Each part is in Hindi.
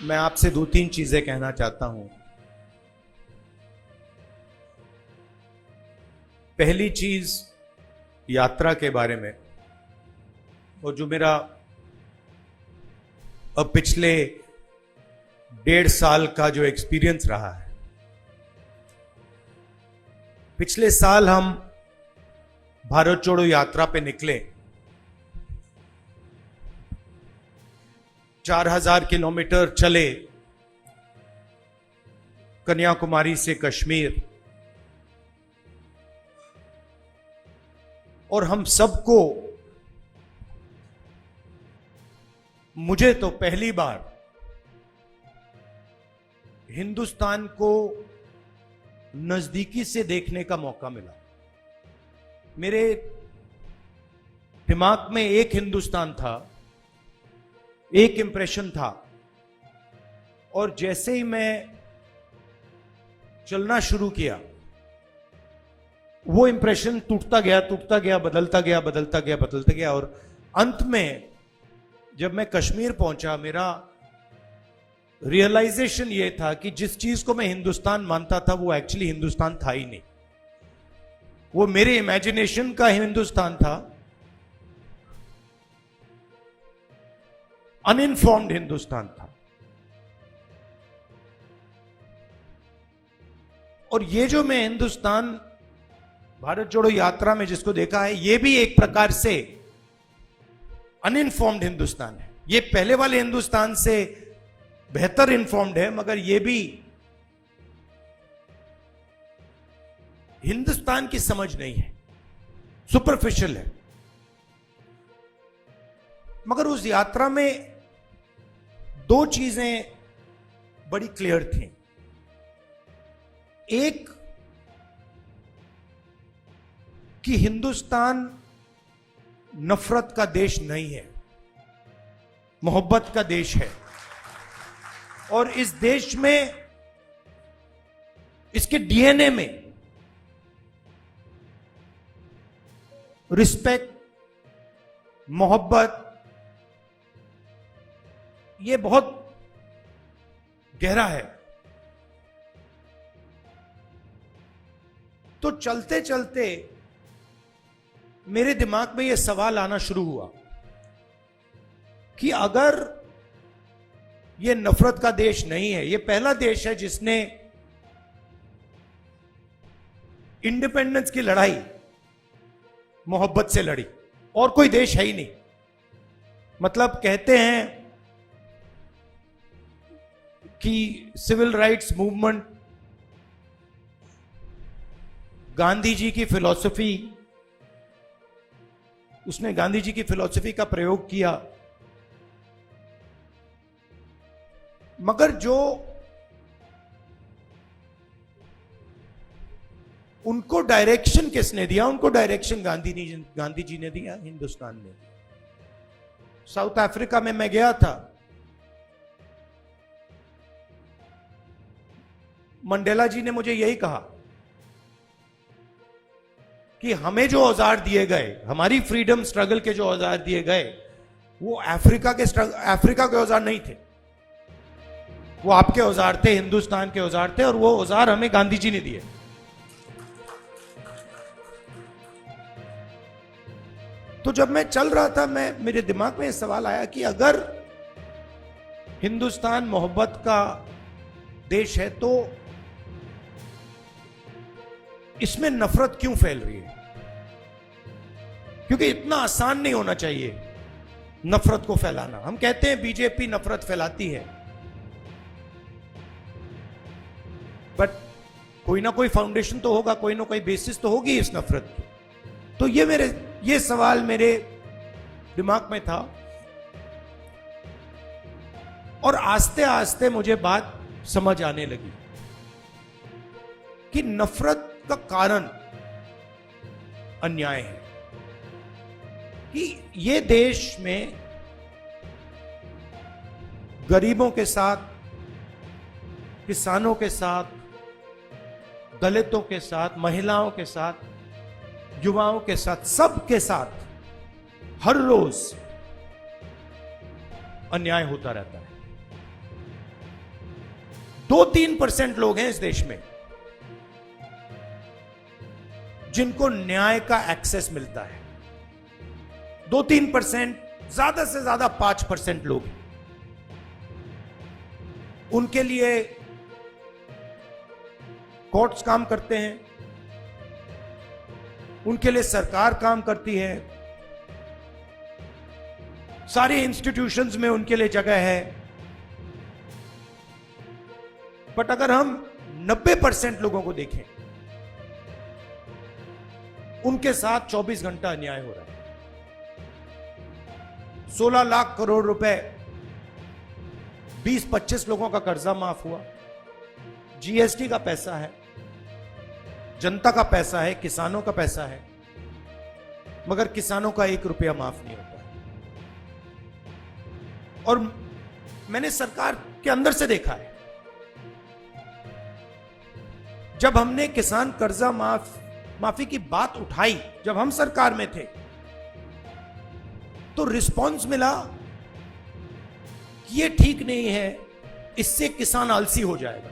मैं आपसे दो तीन चीजें कहना चाहता हूं। पहली चीज यात्रा के बारे में, और जो मेरा अब पिछले 1.5 साल का जो एक्सपीरियंस रहा है। पिछले साल हम भारत जोड़ो यात्रा पे निकले। 4000 किलोमीटर चले कन्याकुमारी से कश्मीर, और हम सबको, मुझे तो पहली बार हिंदुस्तान को नजदीकी से देखने का मौका मिला। मेरे दिमाग में एक हिंदुस्तान था, एक इंप्रेशन था, और जैसे ही मैं चलना शुरू किया वो इंप्रेशन टूटता गया, बदलता गया, और अंत में जब मैं कश्मीर पहुंचा, मेरा रियलाइजेशन ये था कि जिस चीज को मैं हिंदुस्तान मानता था वो एक्चुअली हिंदुस्तान था ही नहीं। वो मेरे इमेजिनेशन का हिंदुस्तान था, अनइन्फॉर्म्ड हिंदुस्तान था। और ये जो मैं हिंदुस्तान भारत जोड़ो यात्रा में जिसको देखा है, ये भी एक प्रकार से अनइन्फॉर्म्ड हिंदुस्तान है। ये पहले वाले हिंदुस्तान से बेहतर इन्फॉर्म्ड है, मगर ये भी हिंदुस्तान की समझ नहीं है, सुपरफिशियल है। मगर उस यात्रा में दो चीजें बड़ी क्लियर थी। एक कि हिंदुस्तान नफरत का देश नहीं है, मोहब्बत का देश है। और इस देश में, इसके डीएनए में रिस्पेक्ट, मोहब्बत, ये बहुत गहरा है। तो चलते चलते मेरे दिमाग में यह सवाल आना शुरू हुआ कि अगर यह नफरत का देश नहीं है, यह पहला देश है जिसने इंडिपेंडेंस की लड़ाई मोहब्बत से लड़ी, और कोई देश है ही नहीं। मतलब कहते हैं कि civil rights movement, Gandhi ji की फिलॉसफी, उसने गांधी जी की फिलॉसफी का प्रयोग किया, मगर जो उनको डायरेक्शन किसने दिया? उनको डायरेक्शन गांधी जी ने दिया, हिंदुस्तान ने दिया। साउथ अफ्रीका में मैं गया था, मंडेला जी ने मुझे यही कहा कि हमें जो औजार दिए गए, हमारी फ्रीडम स्ट्रगल के जो औजार दिए गए, वो अफ्रीका के औजार नहीं थे, वो आपके औजार थे, हिंदुस्तान के औजार थे, और वो औजार हमें गांधी जी ने दिए। तो जब मैं चल रहा था, मेरे दिमाग में यह सवाल आया कि अगर हिंदुस्तान मोहब्बत का देश है तो इसमें नफरत क्यों फैल रही है? क्योंकि इतना आसान नहीं होना चाहिए नफरत को फैलाना। हम कहते हैं बीजेपी नफरत फैलाती है, बट कोई ना कोई फाउंडेशन तो होगा, कोई ना कोई बेसिस तो होगी इस नफरत की। तो ये सवाल मेरे दिमाग में था, और आस्ते आस्ते मुझे बात समझ आने लगी कि नफरत का कारण अन्याय है। कि ये देश में गरीबों के साथ, किसानों के साथ, दलितों के साथ, महिलाओं के साथ, युवाओं के साथ, सबके साथ हर रोज अन्याय होता रहता है। 2-3% लोग हैं इस देश में जिनको न्याय का एक्सेस मिलता है। 2-3%, ज्यादा से ज्यादा 5% लोग हैं। उनके लिए कोर्ट्स काम करते हैं, उनके लिए सरकार काम करती है, सारे इंस्टीट्यूशंस में उनके लिए जगह है। बट अगर हम 90% लोगों को देखें, उनके साथ 24 घंटा अन्याय हो रहा है। 16 लाख करोड़ रुपए 20-25 लोगों का कर्जा माफ हुआ। जीएसटी का पैसा है, जनता का पैसा है, किसानों का पैसा है, मगर किसानों का 1 रुपया माफ नहीं होता है। और मैंने सरकार के अंदर से देखा है, जब हमने किसान कर्जा माफी की बात उठाई, जब हम सरकार में थे, तो रिस्पांस मिला कि ये ठीक नहीं है, इससे किसान आलसी हो जाएगा।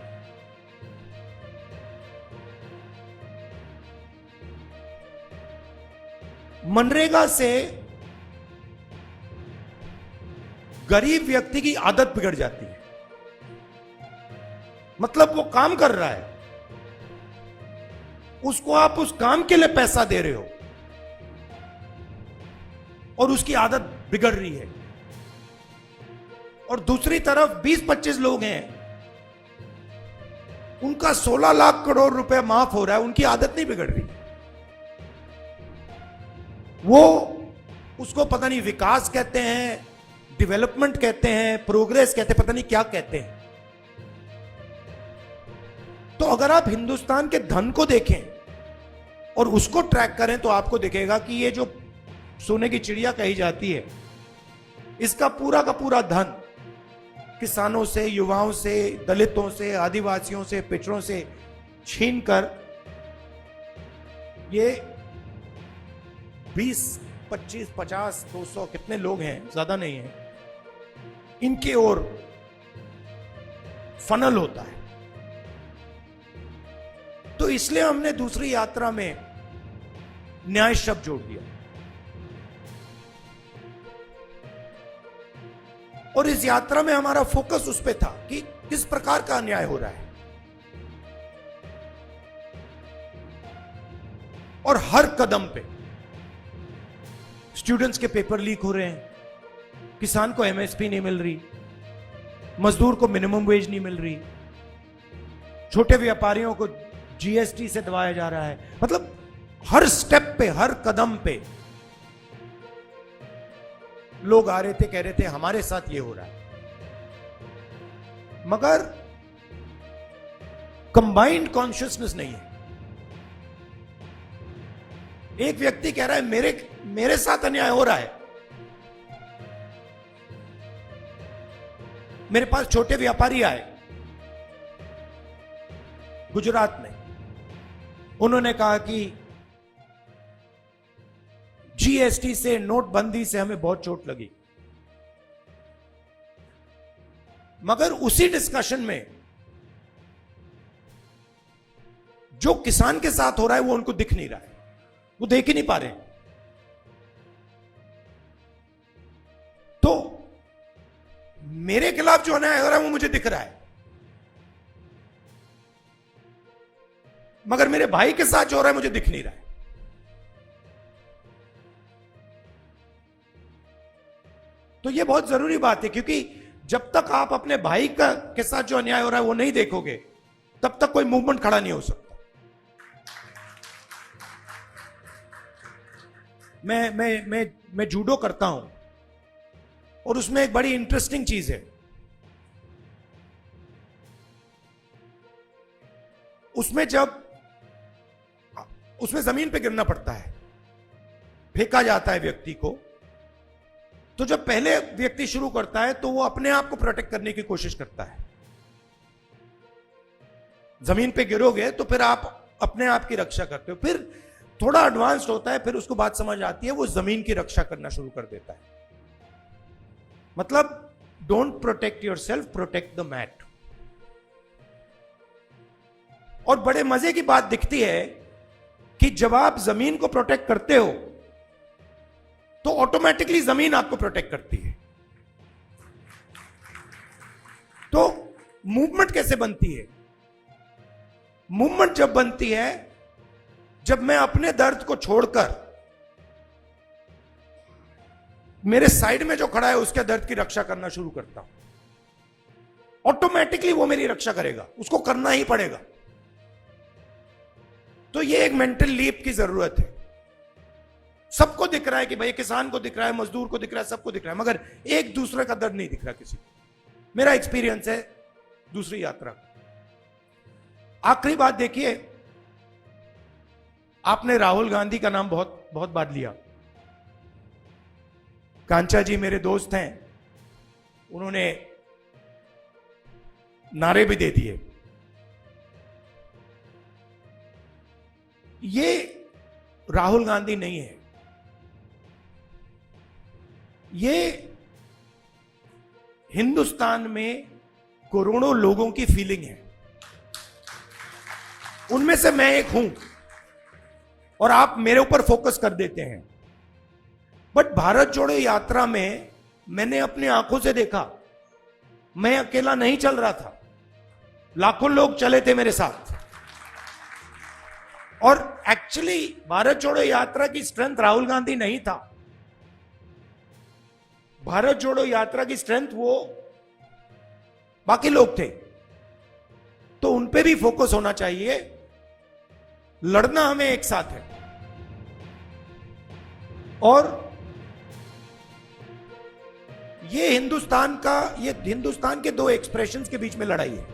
मनरेगा से गरीब व्यक्ति की आदत बिगड़ जाती है। मतलब वो काम कर रहा है, उसको आप उस काम के लिए पैसा दे रहे हो और उसकी आदत बिगड़ रही है। और दूसरी तरफ 20-25 लोग हैं, उनका 16 लाख करोड़ रुपए माफ हो रहा है, उनकी आदत नहीं बिगड़ रही। वो उसको पता नहीं विकास कहते हैं, डेवलपमेंट कहते हैं, प्रोग्रेस कहते हैं, पता नहीं क्या कहते हैं। तो अगर आप हिंदुस्तान के धन को देखें और उसको ट्रैक करें तो आपको दिखेगा कि ये जो सोने की चिड़िया कही जाती है, इसका पूरा का पूरा धन किसानों से, युवाओं से, दलितों से, आदिवासियों से, पिछड़ों से छीनकर ये 20, 25, 50, 200 कितने लोग हैं, ज्यादा नहीं है, इनके ओर फनल होता है। तो इसलिए हमने दूसरी यात्रा में न्याय शब्द जोड़ दिया। और इस यात्रा में हमारा फोकस उस पे था कि किस प्रकार का अन्याय हो रहा है। और हर कदम पे स्टूडेंट्स के पेपर लीक हो रहे हैं, किसान को एमएसपी नहीं मिल रही, मजदूर को मिनिमम वेज नहीं मिल रही, छोटे व्यापारियों को जीएसटी से दबाया जा रहा है। मतलब हर स्टेप पे, हर कदम पे लोग आ रहे थे, कह रहे थे हमारे साथ ये हो रहा है। मगर कंबाइंड कॉन्शियसनेस नहीं है। एक व्यक्ति कह रहा है मेरे साथ अन्याय हो रहा है। मेरे पास छोटे व्यापारी आए गुजरात में, उन्होंने कहा कि जीएसटी से, नोटबंदी से हमें बहुत चोट लगी। मगर उसी डिस्कशन में जो किसान के साथ हो रहा है वो उनको दिख नहीं रहा है, वो देख ही नहीं पा रहे। तो मेरे खिलाफ जो अन्याय हो रहा है वो मुझे दिख रहा है, मगर मेरे भाई के साथ जो हो रहा है मुझे दिख नहीं रहा है। तो ये बहुत जरूरी बात है, क्योंकि जब तक आप अपने भाई के साथ जो अन्याय हो रहा है वो नहीं देखोगे, तब तक कोई मूवमेंट खड़ा नहीं हो सकता। मैं जूडो करता हूं और उसमें एक बड़ी इंटरेस्टिंग चीज है। उसमें जमीन पे गिरना पड़ता है, फेंका जाता है व्यक्ति को। तो जब पहले व्यक्ति शुरू करता है तो वो अपने आप को प्रोटेक्ट करने की कोशिश करता है। जमीन पे गिरोगे तो फिर आप अपने आप की रक्षा करते हो। फिर थोड़ा एडवांस्ड होता है, फिर उसको बात समझ आती है, वो जमीन की रक्षा करना शुरू कर देता है। मतलब don't protect your self, protect the mat. और बड़े मजे की बात दिखती है कि जब आप जमीन को प्रोटेक्ट करते हो तो ऑटोमेटिकली जमीन आपको प्रोटेक्ट करती है। तो मूवमेंट कैसे बनती है? मूवमेंट जब बनती है जब मैं अपने दर्द को छोड़कर मेरे साइड में जो खड़ा है उसके दर्द की रक्षा करना शुरू करता हूं, ऑटोमेटिकली वो मेरी रक्षा करेगा, उसको करना ही पड़ेगा। तो ये एक मेंटल लीप की जरूरत है। सबको दिख रहा है कि भाई किसान को दिख रहा है, मजदूर को दिख रहा है, सबको दिख रहा है, मगर एक दूसरे का दर्द नहीं दिख रहा किसी को। मेरा एक्सपीरियंस है दूसरी यात्रा। आखिरी बात देखिए, आपने राहुल गांधी का नाम बहुत बहुत बार लिया। कांचा जी मेरे दोस्त हैं, उन्होंने नारे भी दे दिए। ये राहुल गांधी नहीं है, ये हिंदुस्तान में करोड़ों लोगों की फीलिंग है। उनमें से मैं एक हूं और आप मेरे ऊपर फोकस कर देते हैं। बट भारत जोड़ो यात्रा में मैंने अपनी आंखों से देखा, मैं अकेला नहीं चल रहा था, लाखों लोग चले थे मेरे साथ। और एक्चुअली भारत जोड़ो यात्रा की स्ट्रेंथ राहुल गांधी नहीं था। भारत जोड़ो यात्रा की स्ट्रेंथ वो बाकी लोग थे। तो उन पे भी फोकस होना चाहिए। लड़ना हमें एक साथ है। और ये हिंदुस्तान के दो एक्सप्रेशंस के बीच में लड़ाई है।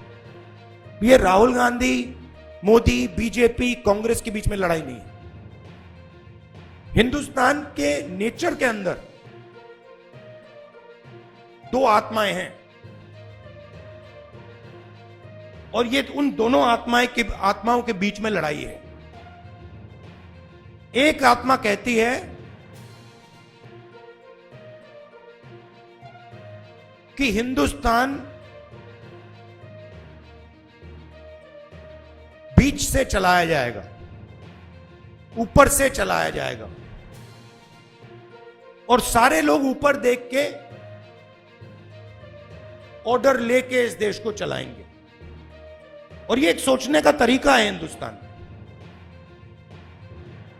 ये राहुल गांधी, मोदी, बीजेपी, कांग्रेस के बीच में लड़ाई नहीं है। हिंदुस्तान के नेचर के अंदर दो आत्माएं हैं और ये उन दोनों आत्माओं के बीच में लड़ाई है। एक आत्मा कहती है कि हिंदुस्तान बीच से चलाया जाएगा, ऊपर से चलाया जाएगा और सारे लोग ऊपर देख के ऑर्डर लेके इस देश को चलाएंगे। और ये एक सोचने का तरीका है हिंदुस्तान में।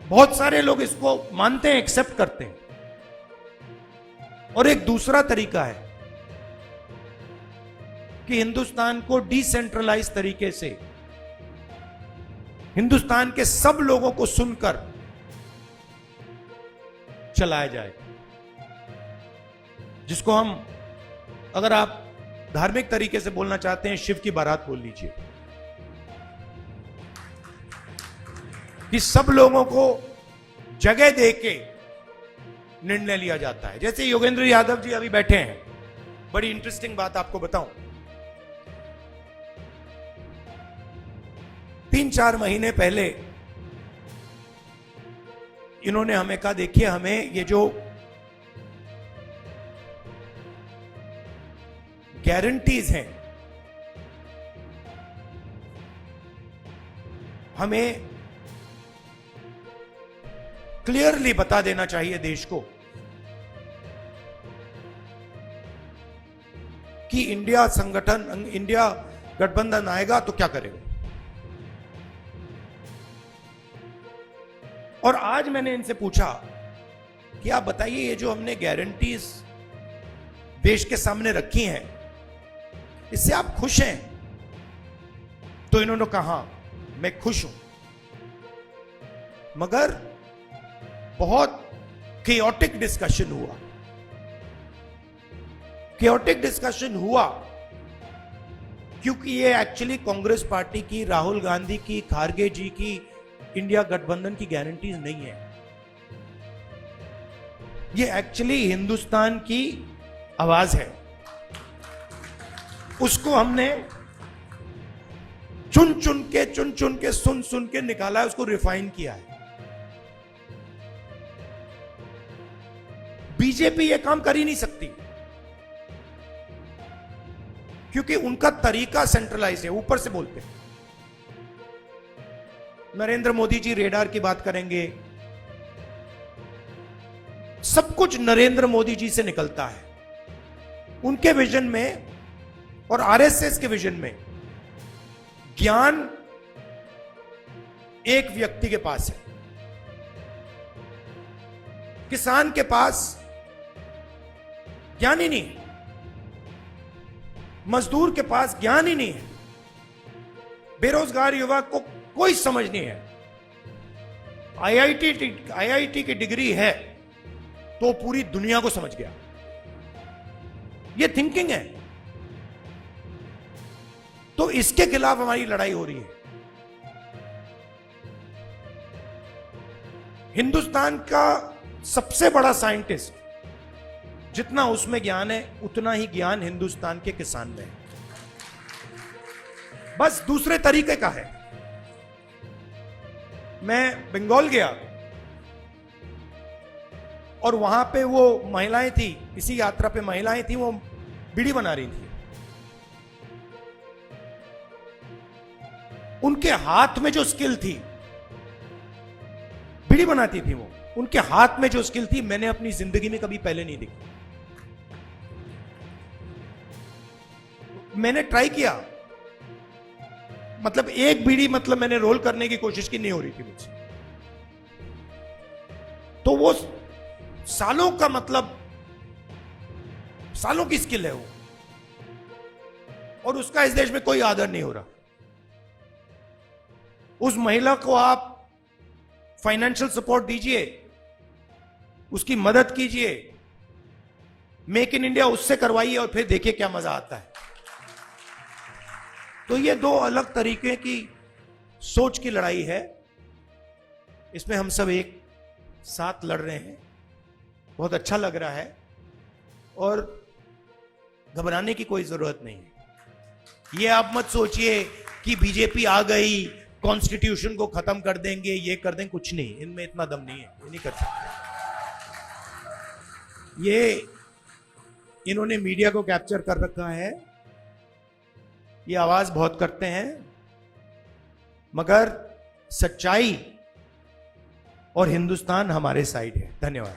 बहुत सारे लोग इसको मानते हैं, एक्सेप्ट करते हैं। और एक दूसरा तरीका है कि हिंदुस्तान को डिसेंट्रलाइज तरीके से हिंदुस्तान के सब लोगों को सुनकर चलाया जाए, जिसको हम, अगर आप धार्मिक तरीके से बोलना चाहते हैं, शिव की बारात बोल लीजिए। कि सब लोगों को जगह देके निर्णय लिया जाता है। जैसे योगेंद्र यादव जी अभी बैठे हैं, बड़ी इंटरेस्टिंग बात आपको बताऊं। 3-4 महीने पहले इन्होंने हमें कहा, देखिए हमें ये जो गारंटीज हैं, हमें क्लियरली बता देना चाहिए देश को कि इंडिया गठबंधन आएगा तो क्या करेगा। और आज मैंने इनसे पूछा कि आप बताइए, ये जो हमने गारंटीज देश के सामने रखी हैं, इससे आप खुश हैं? तो इन्होंने कहा मैं खुश हूं, मगर बहुत केओटिक डिस्कशन हुआ। केओटिक डिस्कशन हुआ क्योंकि ये एक्चुअली कांग्रेस पार्टी की, राहुल गांधी की, खारगे जी की इंडिया गठबंधन की गारंटीज नहीं है। ये एक्चुअली हिंदुस्तान की आवाज है। उसको हमने चुन चुन के सुन के निकाला है, उसको रिफाइन किया है। बीजेपी ये काम कर ही नहीं सकती क्योंकि उनका तरीका सेंट्रलाइज है, ऊपर से बोलते हैं। नरेंद्र मोदी जी रेडार की बात करेंगे, सब कुछ नरेंद्र मोदी जी से निकलता है। उनके विजन में और आरएसएस के विजन में ज्ञान एक व्यक्ति के पास है, किसान के पास ज्ञान ही नहीं है, मजदूर के पास ज्ञान ही नहीं है, बेरोजगार युवक को कोई समझ नहीं है। आईआईटी की डिग्री है तो पूरी दुनिया को समझ गया। यह थिंकिंग है। तो इसके खिलाफ हमारी लड़ाई हो रही है। हिंदुस्तान का सबसे बड़ा साइंटिस्ट, जितना उसमें ज्ञान है उतना ही ज्ञान हिंदुस्तान के किसान में है, बस दूसरे तरीके का है। मैं बंगाल गया और वहां पे वो महिलाएं थी, इसी यात्रा पे महिलाएं थी, वो बीड़ी बना रही थी। उनके हाथ में जो स्किल थी, बीड़ी बनाती थी वो, उनके हाथ में जो स्किल थी मैंने अपनी जिंदगी में कभी पहले नहीं देखी। मैंने ट्राई किया, मतलब एक बीड़ी मतलब मैंने रोल करने की कोशिश की, नहीं हो रही थी मुझसे। तो वो सालों का, मतलब सालों की स्किल है वो, और उसका इस देश में कोई आदर नहीं हो रहा। उस महिला को आप फाइनेंशियल सपोर्ट दीजिए, उसकी मदद कीजिए, मेक इन इंडिया उससे करवाइए और फिर देखिए क्या मजा आता है। तो ये दो अलग तरीके की सोच की लड़ाई है। इसमें हम सब एक साथ लड़ रहे हैं। बहुत अच्छा लग रहा है और घबराने की कोई जरूरत नहीं है। ये आप मत सोचिए कि बीजेपी आ गई, कॉन्स्टिट्यूशन को खत्म कर देंगे, ये कर देंगे, कुछ नहीं, इनमें इतना दम नहीं है, ये नहीं कर सकते। ये इन्होंने मीडिया को कैप्चर कर रखा है, ये आवाज बहुत करते हैं, मगर सच्चाई और हिंदुस्तान हमारे साइड है। धन्यवाद।